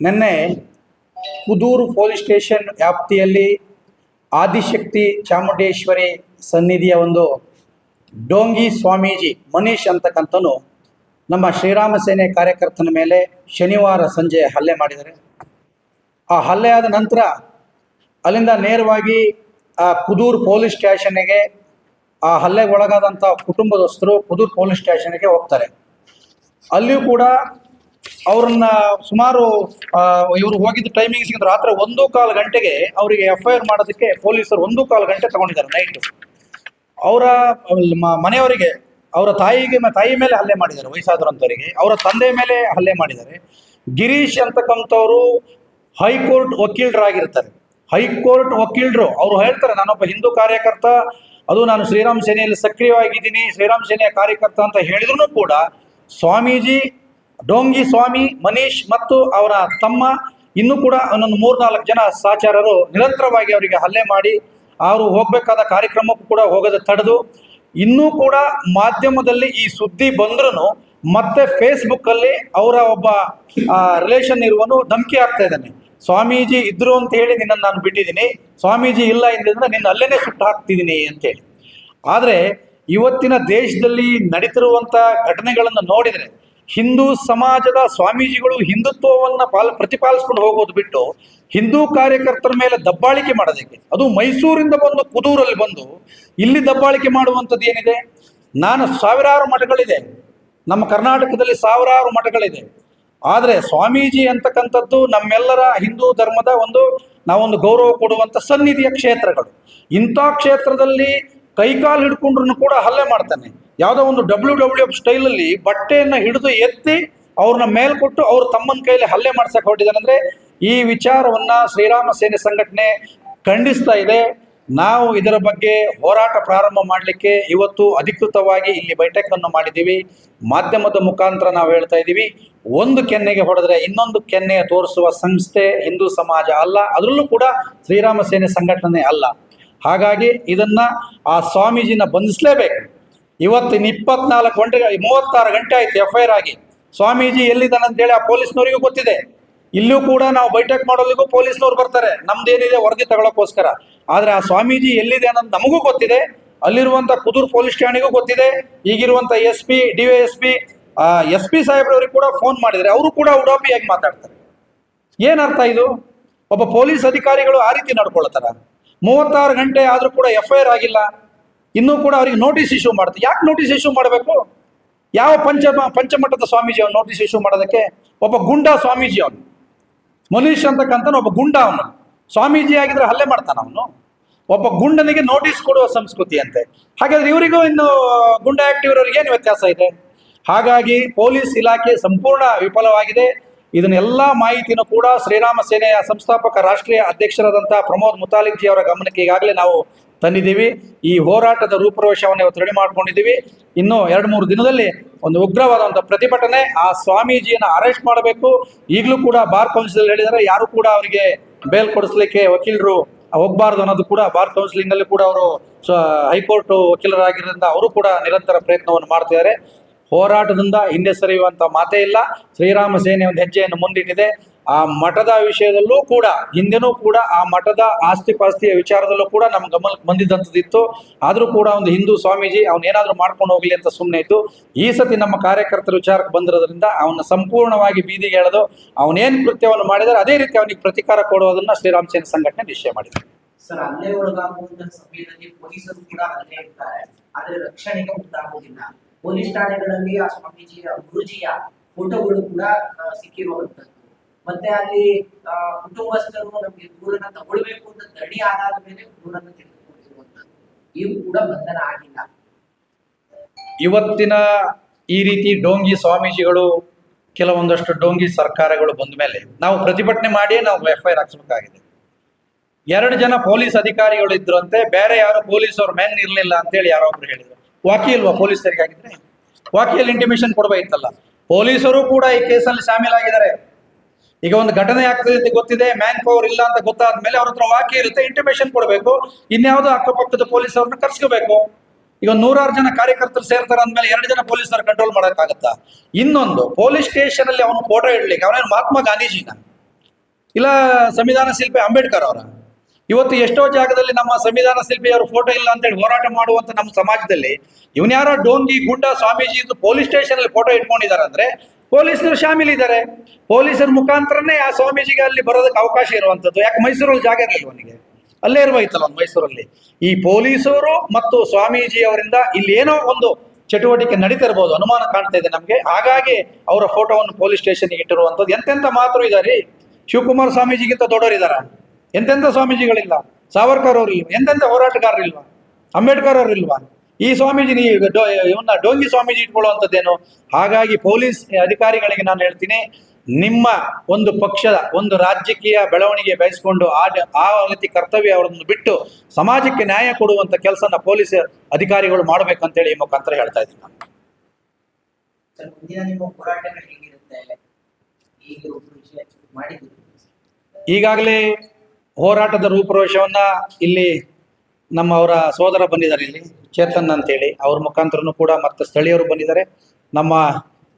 ನಿನ್ನೆ Kudur police station ವ್ಯಾಪ್ತಿಯಲ್ಲಿ ಆದಿಶಕ್ತಿ ಚಾಮುಂಡೇಶ್ವರಿ ಸನ್ನಿಧಿಯ ಒಂದು ಡೋಂಗಿ ಸ್ವಾಮೀಜಿ ಮನೀಶ್ ಅಂತಕ್ಕಂಥನು ನಮ್ಮ ಶ್ರೀರಾಮ ಸೇನೆ ಕಾರ್ಯಕರ್ತನ ಮೇಲೆ ಶನಿವಾರ ಸಂಜೆ ಹಲ್ಲೆ ಮಾಡಿದ್ದಾರೆ. ಆ ಹಲ್ಲೆ ಆದ ನಂತರ ಅಲ್ಲಿಂದ ನೇರವಾಗಿ ಆ ಕುದೂರು ಪೊಲೀಸ್ ಸ್ಟೇಷನ್ಗೆ ಆ ಹಲ್ಲೆಗೆ ಒಳಗಾದಂಥ ಕುಟುಂಬದಸ್ಥರು ಕುದೂರು ಪೊಲೀಸ್ ಸ್ಟೇಷನ್ಗೆ ಹೋಗ್ತಾರೆ. ಅಲ್ಲಿಯೂ ಕೂಡ ಅವ್ರನ್ನ ಸುಮಾರು ಇವರು ಹೋಗಿದ್ದ ಟೈಮಿಂಗ್ ಸಿಗಿದ್ರು ರಾತ್ರಿ 1:15 ಗಂಟೆಗೆ ಅವರಿಗೆ FIR ಮಾಡೋದಕ್ಕೆ ಪೊಲೀಸರು 1:15 ಗಂಟೆ ತಗೊಂಡಿದ್ದಾರೆ ನೈಟ್. ಅವರ ಮನೆಯವರಿಗೆ ಅವರ ತಾಯಿ ಮೇಲೆ ಹಲ್ಲೆ ಮಾಡಿದ್ದಾರೆ, ವಯಸ್ಸಾದ್ರಂಥವರಿಗೆ. ಅವರ ತಂದೆ ಮೇಲೆ ಹಲ್ಲೆ ಮಾಡಿದ್ದಾರೆ. ಗಿರೀಶ್ ಅಂತಕ್ಕಂಥವ್ರು ಹೈಕೋರ್ಟ್ ವಕೀಲರಾಗಿರ್ತಾರೆ. ಹೈಕೋರ್ಟ್ ವಕೀಲರು ಅವರು ಹೇಳ್ತಾರೆ, ನಾನೊಬ್ಬ ಹಿಂದೂ ಕಾರ್ಯಕರ್ತ, ಅದು ನಾನು ಶ್ರೀರಾಮ್ ಸೇನೆಯಲ್ಲಿ ಸಕ್ರಿಯವಾಗಿದ್ದೀನಿ, ಶ್ರೀರಾಮ್ ಸೇನೆಯ ಕಾರ್ಯಕರ್ತ ಅಂತ ಹೇಳಿದ್ರು ಕೂಡ ಸ್ವಾಮೀಜಿ ಡೋಂಗಿ ಸ್ವಾಮಿ ಮನೀಶ್ ಮತ್ತು ಅವರ ತಮ್ಮ ಇನ್ನೂ ಕೂಡ ಒಂದೊಂದು 3-4 ಜನ ಸಹಚರರು ನಿರಂತರವಾಗಿ ಅವರಿಗೆ ಹಲ್ಲೆ ಮಾಡಿ ಅವರು ಹೋಗಬೇಕಾದ ಕಾರ್ಯಕ್ರಮಕ್ಕೂ ಕೂಡ ಹೋಗದೆ ತಡೆದು, ಇನ್ನೂ ಕೂಡ ಮಾಧ್ಯಮದಲ್ಲಿ ಈ ಸುದ್ದಿ ಬಂದ್ರೂ ಮತ್ತೆ ಫೇಸ್ಬುಕ್ಕಲ್ಲಿ ಅವರ ಒಬ್ಬ ರಿಲೇಷನ್ ಇರುವನು ಧಮಕಿ ಆಗ್ತಾ ಇದ್ದಾನೆ. ಸ್ವಾಮೀಜಿ ಇದ್ರು ಅಂತ ಹೇಳಿ ನಿನ್ನನ್ನು ನಾನು ಬಿಟ್ಟಿದ್ದೀನಿ, ಸ್ವಾಮೀಜಿ ಇಲ್ಲ ಎಂದ್ರೆ ನಿನ್ನ ಅಲ್ಲೇನೆ ಸುಟ್ಟು ಹಾಕ್ತಿದ್ದೀನಿ ಅಂತೇಳಿ. ಆದರೆ ಇವತ್ತಿನ ದೇಶದಲ್ಲಿ ನಡೀತಿರುವಂಥ ಘಟನೆಗಳನ್ನು ನೋಡಿದರೆ ಹಿಂದೂ ಸಮಾಜದ ಸ್ವಾಮೀಜಿಗಳು ಹಿಂದುತ್ವವನ್ನು ಪ್ರತಿಪಾಲಿಸ್ಕೊಂಡು ಹೋಗೋದು ಬಿಟ್ಟು ಹಿಂದೂ ಕಾರ್ಯಕರ್ತರ ಮೇಲೆ ದಬ್ಬಾಳಿಕೆ ಮಾಡೋದಕ್ಕೆ, ಅದು ಮೈಸೂರಿಂದ ಬಂದು ಕುದೂರಲ್ಲಿ ಬಂದು ಇಲ್ಲಿ ದಬ್ಬಾಳಿಕೆ ಮಾಡುವಂಥದ್ದು ಏನಿದೆ? ಸಾವಿರಾರು ಮಠಗಳಿದೆ, ನಮ್ಮ ಕರ್ನಾಟಕದಲ್ಲಿ ಸಾವಿರಾರು ಮಠಗಳಿದೆ. ಆದರೆ ಸ್ವಾಮೀಜಿ ಅಂತಕ್ಕಂಥದ್ದು ನಮ್ಮೆಲ್ಲರ ಹಿಂದೂ ಧರ್ಮದ ನಾವೊಂದು ಗೌರವ ಕೊಡುವಂಥ ಸನ್ನಿಧಿಯ ಕ್ಷೇತ್ರಗಳು. ಇಂಥ ಕ್ಷೇತ್ರದಲ್ಲಿ ಕೈಕಾಲು ಹಿಡ್ಕೊಂಡ್ರು ಕೂಡ ಹಲ್ಲೆ ಮಾಡ್ತಾನೆ. ಯಾವುದೋ ಒಂದು WWF ಸ್ಟೈಲಲ್ಲಿ ಬಟ್ಟೆಯನ್ನು ಹಿಡಿದು ಎತ್ತಿ ಅವ್ರನ್ನ ಮೇಲ್ಕೊಟ್ಟು ಅವ್ರ ತಮ್ಮನ ಕೈಯಲ್ಲಿ ಹಲ್ಲೆ ಮಾಡ್ಸಕ್ಕೆ ಹೊರಟಿದ್ದಾನೆ. ಅಂದರೆ ಈ ವಿಚಾರವನ್ನ ಶ್ರೀರಾಮ ಸೇನೆ ಸಂಘಟನೆ ಖಂಡಿಸ್ತಾ ಇದೆ. ನಾವು ಇದರ ಬಗ್ಗೆ ಹೋರಾಟ ಪ್ರಾರಂಭ ಮಾಡಲಿಕ್ಕೆ ಇವತ್ತು ಅಧಿಕೃತವಾಗಿ ಇಲ್ಲಿ ಬೈಠಕನ್ನು ಮಾಡಿದ್ದೀವಿ. ಮಾಧ್ಯಮದ ಮುಖಾಂತರ ನಾವು ಹೇಳ್ತಾ ಇದ್ದೀವಿ, ಒಂದು ಕೆನ್ನೆಗೆ ಹೊಡೆದ್ರೆ ಇನ್ನೊಂದು ಕೆನ್ನೆ ತೋರಿಸುವ ಸಂಸ್ಥೆ ಹಿಂದೂ ಸಮಾಜ ಅಲ್ಲ, ಅದರಲ್ಲೂ ಕೂಡ ಶ್ರೀರಾಮ ಸೇನೆ ಸಂಘಟನೆ ಅಲ್ಲ. ಹಾಗಾಗಿ ಇದನ್ನ ಆ ಸ್ವಾಮೀಜಿನ ಬಂಧಿಸಲೇಬೇಕು. ಇವತ್ತಿನ 36 ಗಂಟೆ ಆಯ್ತು FIR ಆಗಿ. ಸ್ವಾಮೀಜಿ ಎಲ್ಲಿದ್ದಾನಂತೇಳಿ ಆ ಪೊಲೀಸ್ನವರಿಗೂ ಗೊತ್ತಿದೆ. ಇಲ್ಲೂ ಕೂಡ ನಾವು ಬೈಠಕ್ ಮಾಡೋದಿಗೂ ಪೊಲೀಸ್ನವ್ರು ಬರ್ತಾರೆ, ನಮ್ದೇನಿದೆ ವರದಿ ತಗೊಳ್ಳೋಕ್ಕೋಸ್ಕರ. ಆದರೆ ಆ ಸ್ವಾಮೀಜಿ ಎಲ್ಲಿದೆ ಅನ್ನೋದು ನಮಗೂ ಗೊತ್ತಿದೆ, ಅಲ್ಲಿರುವಂಥ ಕುದೂರು ಪೊಲೀಸ್ ಠಾಣೆಗೂ ಗೊತ್ತಿದೆ. ಈಗಿರುವಂಥ SP DYSP SP ಸಾಹೇಬ್ರವ್ರಿಗೆ ಕೂಡ ಫೋನ್ ಮಾಡಿದರೆ ಅವರು ಕೂಡ ಉಡಾಪಿಯಾಗಿ ಮಾತಾಡ್ತಾರೆ. ಏನರ್ಥ ಇದು? ಒಬ್ಬ ಪೊಲೀಸ್ ಅಧಿಕಾರಿಗಳು ಆ ರೀತಿ ನಡ್ಕೊಳ್ತಾರ? 36 ಗಂಟೆ ಆದರೂ ಕೂಡ FIR ಆಗಿಲ್ಲ, ಇನ್ನೂ ಕೂಡ ಅವರಿಗೆ ನೋಟಿಸ್ ಇಶ್ಯೂ ಮಾಡ್ತಾರೆ. ಯಾಕೆ ನೋಟಿಸ್ ಇಶ್ಯೂ ಮಾಡಬೇಕು? ಯಾವ ಪಂಚಮಠದ ಸ್ವಾಮೀಜಿ ಅವನು ನೋಟಿಸ್ ಇಶ್ಯೂ ಮಾಡೋದಕ್ಕೆ? ಒಬ್ಬ ಗುಂಡಾ ಸ್ವಾಮೀಜಿ ಅವನು, ಮನೀಶ್ ಅಂತಕ್ಕಂಥ ಒಬ್ಬ ಗುಂಡ. ಅವನು ಸ್ವಾಮೀಜಿ ಆಗಿದ್ರೆ ಹಲ್ಲೆ ಮಾಡ್ತಾನ ಅವನು? ಒಬ್ಬ ಗುಂಡನಿಗೆ ನೋಟಿಸ್ ಕೊಡುವ ಸಂಸ್ಕೃತಿ ಅಂತೆ. ಹಾಗಾದ್ರೆ ಇವರಿಗೂ ಇನ್ನು ಗುಂಡಾ ಆಕ್ಟ್ ಇವರವರಿಗೆ ಏನು ವ್ಯತ್ಯಾಸ ಇದೆ? ಹಾಗಾಗಿ ಪೊಲೀಸ್ ಇಲಾಖೆ ಸಂಪೂರ್ಣ ವಿಫಲವಾಗಿದೆ. ಇದನ್ನೆಲ್ಲ ಮಾಹಿತಿನೂ ಕೂಡ ಶ್ರೀರಾಮ ಸೇನೆಯ ಸಂಸ್ಥಾಪಕ ರಾಷ್ಟ್ರೀಯ ಅಧ್ಯಕ್ಷರಾದಂತಹ ಪ್ರಮೋದ್ ಮುತಾಲಿಕ್ ಜಿ ಅವರ ಗಮನಕ್ಕೆ ಈಗಾಗಲೇ ನಾವು ತಂದಿದ್ದೀವಿ. ಈ ಹೋರಾಟದ ರೂಪುರೇಷವನ್ನು ಇವತ್ತು ರೆಡಿ ಮಾಡ್ಕೊಂಡಿದ್ದೀವಿ. ಇನ್ನು 2-3 ದಿನದಲ್ಲಿ ಒಂದು ಉಗ್ರವಾದಂಥ ಪ್ರತಿಭಟನೆ, ಆ ಸ್ವಾಮೀಜಿಯನ್ನು ಅರೆಸ್ಟ್ ಮಾಡಬೇಕು. ಈಗಲೂ ಕೂಡ ಬಾರ್ ಕೌನ್ಸಿಲ್ ಹೇಳಿದರೆ ಯಾರು ಕೂಡ ಅವರಿಗೆ ಬೇಲ್ ಕೊಡಿಸ್ಲಿಕ್ಕೆ ವಕೀಲರು ಹೋಗಬಾರ್ದು ಅನ್ನೋದು ಕೂಡ ಬಾರ್ ಕೌನ್ಸಿಲಿಂಗ್ ಅಲ್ಲಿ ಕೂಡ ಅವರು ಹೈಕೋರ್ಟ್ ವಕೀಲರಾಗಿರೋದ್ರಿಂದ ಅವರು ಕೂಡ ನಿರಂತರ ಪ್ರಯತ್ನವನ್ನು ಮಾಡ್ತಿದ್ದಾರೆ. ಹೋರಾಟದಿಂದ ಹಿಂದೆ ಸರಿಯುವಂಥ ಮಾತೇ ಇಲ್ಲ. ಶ್ರೀರಾಮ ಸೇನೆ ಒಂದು ಹೆಜ್ಜೆಯನ್ನು ಮುಂದಿಟ್ಟಿದೆ. ಆ ಮಠದ ವಿಷಯದಲ್ಲೂ ಕೂಡ ಹಿಂದೆನೂ ಕೂಡ ಆ ಮಠದ ಆಸ್ತಿ ಪಾಸ್ತಿಯ ವಿಚಾರದಲ್ಲೂ ಕೂಡ ನಮ್ಮ ಗಮನಕ್ಕೆ ಬಂದಿದ್ದಂಥದ್ದಿತ್ತು. ಆದರೂ ಕೂಡ ಒಂದು ಹಿಂದೂ ಸ್ವಾಮೀಜಿ ಅವನೇನಾದರೂ ಮಾಡ್ಕೊಂಡು ಹೋಗ್ಲಿ ಅಂತ ಸುಮ್ಮನೆ ಇತ್ತು. ಈ ಸತಿ ನಮ್ಮ ಕಾರ್ಯಕರ್ತರ ವಿಚಾರಕ್ಕೆ ಬಂದಿರೋದ್ರಿಂದ ಅವನ್ನ ಸಂಪೂರ್ಣವಾಗಿ ಬೀದಿಗೆ ಎಳೆದು ಅವನೇನು ಕೃತ್ಯವನ್ನು ಮಾಡಿದರೆ ಅದೇ ರೀತಿ ಅವನಿಗೆ ಪ್ರತಿಕಾರ ಕೊಡುವುದನ್ನ ಶ್ರೀರಾಮ ಸೇನೆ ಸಂಘಟನೆ ನಿಶ್ಚಯ ಮಾಡಿದೆ. ಸರ್, ಹಲ್ಲೆ ಒಳಗಾಗುವಂತಹ ಸಮಯದಲ್ಲಿ ಪೊಲೀಸರು ಕೂಡ ಹಲ್ಲೆ ಇರ್ತಾರೆ, ಆದರೆ ರಕ್ಷಣೆಗೆ ಮುಂದಾಗುವುದಿಲ್ಲ. ಪೊಲೀಸ್ ಠಾಣೆಗಳಲ್ಲಿ ಆ ಸ್ವಾಮೀಜಿಯ ಗುರುಜಿಯ ಫೋಟೋಗಳು ಕೂಡ ಸಿಕ್ಕಿರುವಂತದ್ದು. ಮತ್ತೆ ಅಲ್ಲಿ ಕುಟುಂಬಸ್ಥರು ನಮಗೆ ದೂರನ್ನ ತಗೊಳ್ಬೇಕು ಅಂತ ಧರಣಿ ಆದಾದ ಮೇಲೆ ದೂರನ್ನು ತೆಗೆದುಕೊಂಡಿರುವಂತದ್ದು, ಇವು ಕೂಡ ಬಂಧನ ಆಗಿಲ್ಲ. ಇವತ್ತಿನ ಈ ರೀತಿ ಡೋಂಗಿ ಸ್ವಾಮೀಜಿಗಳು, ಕೆಲವೊಂದಷ್ಟು ಡೋಂಗಿ ಸರ್ಕಾರಗಳು ಬಂದ ಮೇಲೆ ನಾವು ಪ್ರತಿಭಟನೆ ಮಾಡಿ ನಾವು FIR ಹಾಕ್ಸ್ಬೇಕಾಗಿದೆ. 2 ಜನ ಪೊಲೀಸ್ ಅಧಿಕಾರಿಗಳು ಇದ್ರಂತೆ, ಬೇರೆ ಯಾರು ಪೊಲೀಸವ್ರ ಮ್ಯಾನ್ ಇರಲಿಲ್ಲ ಅಂತೇಳಿ ಯಾರೋ ಒಬ್ರು ಹೇಳಿದ್ರು. ವಾಕಿಲ್ವಾ ಪೊಲೀಸರಿಗೆ ಆಗಿದ್ರೆ? ವಾಕಿಯಲ್ಲಿ ಇಂಟಿಮೇಷನ್ ಕೊಡಬೇಕಿತ್ತಲ್ಲ. ಪೊಲೀಸರು ಕೂಡ ಈ ಕೇಸಲ್ಲಿ ಶಾಮೀಲಾಗಿದ್ದಾರೆ. ಈಗ ಒಂದು ಘಟನೆ ಆಗ್ತದೆ ಅಂತ ಗೊತ್ತಿದೆ, ಮ್ಯಾನ್ ಪವರ್ ಇಲ್ಲ ಅಂತ ಗೊತ್ತಾದ್ಮೇಲೆ ಅವ್ರ ಹತ್ರ ವಾಕಿ ಇರುತ್ತೆ, ಇಂಟಿಮೇಷನ್ ಕೊಡಬೇಕು. ಇನ್ಯಾವುದೋ ಅಕ್ಕಪಕ್ಕದ ಪೊಲೀಸವ್ರನ್ನ ಕರ್ಸ್ಕೋಬೇಕು. ಈಗ 100 ಜನ ಕಾರ್ಯಕರ್ತರು ಸೇರ್ತಾರೆ ಅಂದ್ಮೇಲೆ 2 ಜನ ಪೊಲೀಸರು ಕಂಟ್ರೋಲ್ ಮಾಡೋಕ್ಕಾಗತ್ತಾ? ಇನ್ನೊಂದು, ಪೊಲೀಸ್ ಸ್ಟೇಷನ್ ಅಲ್ಲಿ ಅವನು ಫೋಟೋ ಇಡ್ಲಿಕ್ಕೆ ಅವನೇನು ಮಹಾತ್ಮ ಗಾಂಧೀಜಿನ? ಇಲ್ಲ ಸಂವಿಧಾನ ಶಿಲ್ಪಿ ಅಂಬೇಡ್ಕರ್ ಅವರ? ಇವತ್ತು ಎಷ್ಟೋ ಜಾಗದಲ್ಲಿ ನಮ್ಮ ಸಂವಿಧಾನ ಶಿಲ್ಪಿಯವರು ಫೋಟೋ ಇಲ್ಲ ಅಂತೇಳಿ ಹೋರಾಟ ಮಾಡುವಂತ ನಮ್ಮ ಸಮಾಜದಲ್ಲಿ ಇವನ್ಯಾರೋ ಡೋಂಗಿ ಗುಂಡ ಸ್ವಾಮೀಜಿ ಪೊಲೀಸ್ ಸ್ಟೇಷನ್ ಅಲ್ಲಿ ಫೋಟೋ ಇಟ್ಕೊಂಡಿದ್ದಾರೆ ಅಂದ್ರೆ ಪೊಲೀಸರು ಶಾಮೀಲಿದ್ದಾರೆ. ಪೊಲೀಸರ ಮುಖಾಂತರನೇ ಆ ಸ್ವಾಮೀಜಿಗೆ ಅಲ್ಲಿ ಬರೋದಕ್ಕೆ ಅವಕಾಶ ಇರುವಂತದ್ದು. ಯಾಕೆ ಮೈಸೂರಲ್ಲಿ ಜಾಗ ಇರಲಿಲ್ಲ ಅವನಿಗೆ? ಅಲ್ಲೇ ಇರ್ಬೇಕಲ್ಲ ಒಂದು ಮೈಸೂರಲ್ಲಿ. ಈ ಪೊಲೀಸರು ಮತ್ತು ಸ್ವಾಮೀಜಿ ಅವರಿಂದ ಇಲ್ಲಿ ಏನೋ ಒಂದು ಚಟುವಟಿಕೆ ನಡೀತಿರ್ಬೋದು, ಅನುಮಾನ ಕಾಣ್ತಾ ಇದೆ ನಮಗೆ. ಹಾಗಾಗಿ ಅವರ ಫೋಟೋವನ್ನು ಪೊಲೀಸ್ ಸ್ಟೇಷನ್ಗೆ ಇಟ್ಟಿರುವಂಥದ್ದು. ಎಂತೆಂಥ ಮಾತೃ ಇದ್ದಾರೆ. ಶಿವಕುಮಾರ ಸ್ವಾಮೀಜಿಗಿಂತ ದೊಡ್ಡವರಿದ್ದಾರ? ಎಂತೆಂಥ ಸ್ವಾಮೀಜಿಗಳಿಲ್ಲ? ಸಾವರ್ಕರ್ ಅವರು ಇಲ್ವಾ? ಎಂತೆಂಥ ಹೋರಾಟಗಾರರಿಲ್ವಾ? ಅಂಬೇಡ್ಕರ್ ಅವರು ಇಲ್ವಾ? ಈ ಸ್ವಾಮೀಜಿ ಇವನ್ನ ಡೋಂಗಿ ಸ್ವಾಮೀಜಿ ಇಟ್ಕೊಳ್ಳುವಂಥದ್ದೇನು? ಹಾಗಾಗಿ ಪೊಲೀಸ್ ಅಧಿಕಾರಿಗಳಿಗೆ ನಾನು ಹೇಳ್ತೀನಿ, ನಿಮ್ಮ ಒಂದು ಪಕ್ಷದ ಒಂದು ರಾಜಕೀಯ ಬೆಳವಣಿಗೆ ಬಯಸ್ಕೊಂಡು ಆ ರೀತಿ ಕರ್ತವ್ಯ ಅವರನ್ನು ಬಿಟ್ಟು ಸಮಾಜಕ್ಕೆ ನ್ಯಾಯ ಕೊಡುವಂತ ಕೆಲಸನ ಪೊಲೀಸ್ ಅಧಿಕಾರಿಗಳು ಮಾಡ್ಬೇಕಂತೇಳಿ ಈ ಮುಖಾಂತರ ಹೇಳ್ತಾ ಇದ್ದೀನಿ ನಾನು. ಸರ್, ಮುಂದಿನ ನಿಮ್ಮ ಹೋರಾಟಗಳು ಹೇಗಿರುತ್ತೆ? ಈಗ ರೂಪುರೇಷೆ ಮಾಡಿದ್ದೀರಿ. ಈಗಾಗಲೇ ಹೋರಾಟದ ರೂಪುರೇಷವನ್ನ ಇಲ್ಲಿ ನಮ್ಮ ಅವರ ಸೋದರ ಬಂದಿದ್ದಾರೆ, ಇಲ್ಲಿ ಚೇತನ್ ಅಂತೇಳಿ, ಅವ್ರ ಮುಖಾಂತರನು ಕೂಡ ಮತ್ತೆ ಸ್ಥಳೀಯರು ಬಂದಿದ್ದಾರೆ. ನಮ್ಮ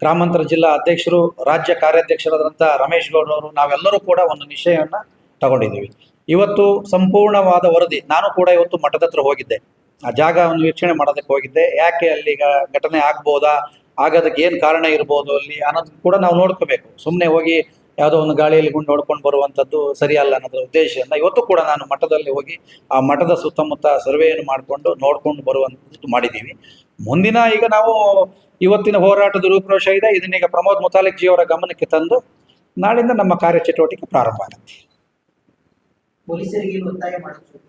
ಗ್ರಾಮಾಂತರ ಜಿಲ್ಲಾ ಅಧ್ಯಕ್ಷರು, ರಾಜ್ಯ ಕಾರ್ಯಾಧ್ಯಕ್ಷರಾದಂಥ ರಮೇಶ್ ಗೌಡರವರು, ನಾವೆಲ್ಲರೂ ಕೂಡ ಒಂದು ನಿಶ್ಚಯವನ್ನ ತಗೊಂಡಿದ್ದೀವಿ. ಇವತ್ತು ಸಂಪೂರ್ಣವಾದ ವರದಿ, ನಾನು ಕೂಡ ಇವತ್ತು ಮಠದ ಹತ್ರ ಹೋಗಿದ್ದೆ, ಆ ಜಾಗವನ್ನು ವೀಕ್ಷಣೆ ಮಾಡೋದಕ್ಕೆ ಹೋಗಿದ್ದೆ. ಯಾಕೆ ಅಲ್ಲಿ ಘಟನೆ ಆಗ್ಬೋದಾ, ಆಗೋದಕ್ಕೆ ಏನು ಕಾರಣ ಇರ್ಬೋದು ಅಲ್ಲಿ ಅನ್ನೋದು ಕೂಡ ನಾವು ನೋಡ್ಕೋಬೇಕು. ಸುಮ್ಮನೆ ಹೋಗಿ ಯಾವುದೋ ಒಂದು ಗಾಳಿಯಲ್ಲಿ ಗುಂಡು ನೋಡ್ಕೊಂಡು ಬರುವಂಥದ್ದು ಸರಿಯಲ್ಲ ಅನ್ನೋದ್ರ ಉದ್ದೇಶದಿಂದ ಇವತ್ತು ಕೂಡ ನಾನು ಮಠದಲ್ಲಿ ಹೋಗಿ ಆ ಮಠದ ಸುತ್ತಮುತ್ತ ಸರ್ವೆಯನ್ನು ಮಾಡಿಕೊಂಡು ನೋಡ್ಕೊಂಡು ಬರುವಂಥದ್ದು ಮಾಡಿದ್ದೀವಿ. ಮುಂದಿನ ಈಗ ನಾವು ಇವತ್ತಿನ ಹೋರಾಟದ ರೂಪುರೇಷ ಇದೆ, ಇದನ್ನೀಗ ಪ್ರಮೋದ್ ಮುತಾಲಿಕ್ ಜಿ ಅವರ ಗಮನಕ್ಕೆ ತಂದು ನಾಳಿಂದ ನಮ್ಮ ಕಾರ್ಯಚಟುವಟಿಕೆ ಪ್ರಾರಂಭ ಆಗುತ್ತೆ. ಪೊಲೀಸರಿಗೆ ಒತ್ತಾಯ ಮಾಡೋದು